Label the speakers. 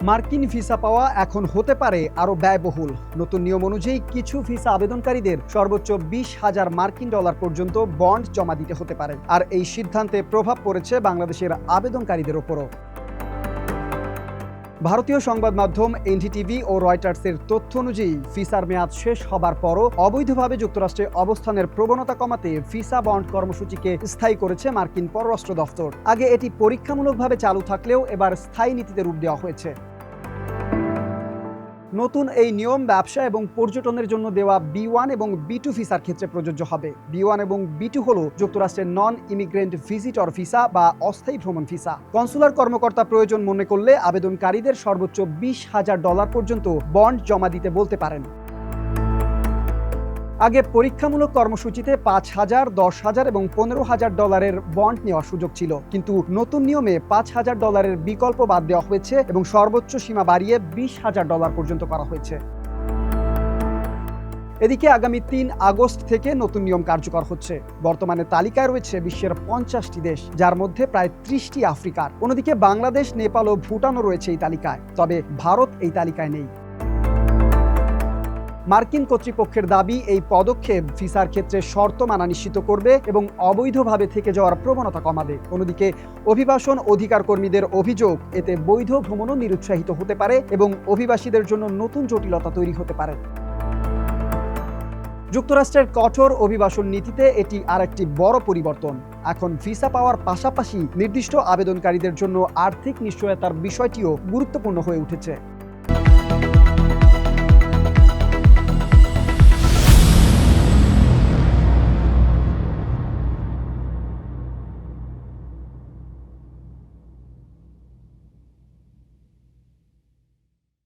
Speaker 1: মার্কিন ভিসা পাওয়া এখন হতে পারে আরও ব্যয়বহুল। নতুন নিয়ম অনুযায়ী কিছু ভিসা আবেদনকারীদের সর্বোচ্চ $20,000 পর্যন্ত বন্ড জমা দিতে হতে পারে। আর এই সিদ্ধান্তে প্রভাব পড়েছে বাংলাদেশের আবেদনকারীদের ওপরও। ভারতীয় সংবাদ মাধ্যম এনডিটিভি ও রয়টার্সের তথ্য অনুযায়ী ভিসার মেয়াদ শেষ হবার পরও অবৈধভাবে যুক্তরাষ্ট্রে অবস্থানের প্রবণতা কমাতে ভিসা বন্ড কর্মসূচিকে স্থায়ী করেছে মার্কিন পররাষ্ট্র দফতর। আগে এটি পরীক্ষামূলকভাবে চালু থাকলেও এবার স্থায়ী নীতিতে রূপ দেওয়া হয়েছে। নতুন এই নিয়ম ব্যবসা এবং পর্যটনের জন্য দেওয়া B1 এবং B2 ভিসার ক্ষেত্রে প্রযোজ্য হবে। B1 এবং B2 হলো যুক্তরাষ্ট্রের নন ইমিগ্রেন্ট ভিজিটর ভিসা বা অস্থায়ী ভ্রমণ ভিসা। কনসুলার কর্মকর্তা প্রয়োজন মনে করলে আবেদনকারীদের সর্বোচ্চ $20,000 পর্যন্ত বন্ড জমা দিতে বলতে পারেন। আগে পরীক্ষামূলক কর্মসূচিতে $5,000, $10,000 এবং $15,000 বন্ড নেওয়ার সুযোগ ছিল, কিন্তু নতুন নিয়মে $5,000 বিকল্প বাদ দেওয়া হয়েছে এবং সর্বোচ্চ সীমা বাড়িয়ে $20,000 পর্যন্ত করা হয়েছে। এদিকে আগামী 3 আগস্ট থেকে নতুন নিয়ম কার্যকর হচ্ছে। বর্তমানে তালিকায় রয়েছে বিশ্বের 50টি দেশ, যার মধ্যে প্রায় 30টি আফ্রিকার। অন্যদিকে বাংলাদেশ, নেপাল ও ভুটানও রয়েছে এই তালিকায়, তবে ভারত এই তালিকায় নেই। মার্কিন কর্তৃপক্ষের দাবি, এই পদক্ষেপ ভিসার ক্ষেত্রে শর্ত মানা নিশ্চিত করবে এবং অবৈধভাবে থেকে যাওয়ার প্রবণতা কমাবে। অন্যদিকে অভিবাসন অধিকার কর্মীদের অভিযোগ, এতে বৈধ ভ্রমণও নিরুৎসাহিত হতে পারে এবং অভিবাসীদের জন্য নতুন জটিলতা তৈরি হতে পারে। যুক্তরাষ্ট্রের কঠোর অভিবাসন নীতিতে এটি আরেকটি বড় পরিবর্তন। এখন ভিসা পাওয়ার পাশাপাশি নির্দিষ্ট আবেদনকারীদের জন্য আর্থিক নিশ্চয়তার বিষয়টিও গুরুত্বপূর্ণ হয়ে উঠেছে।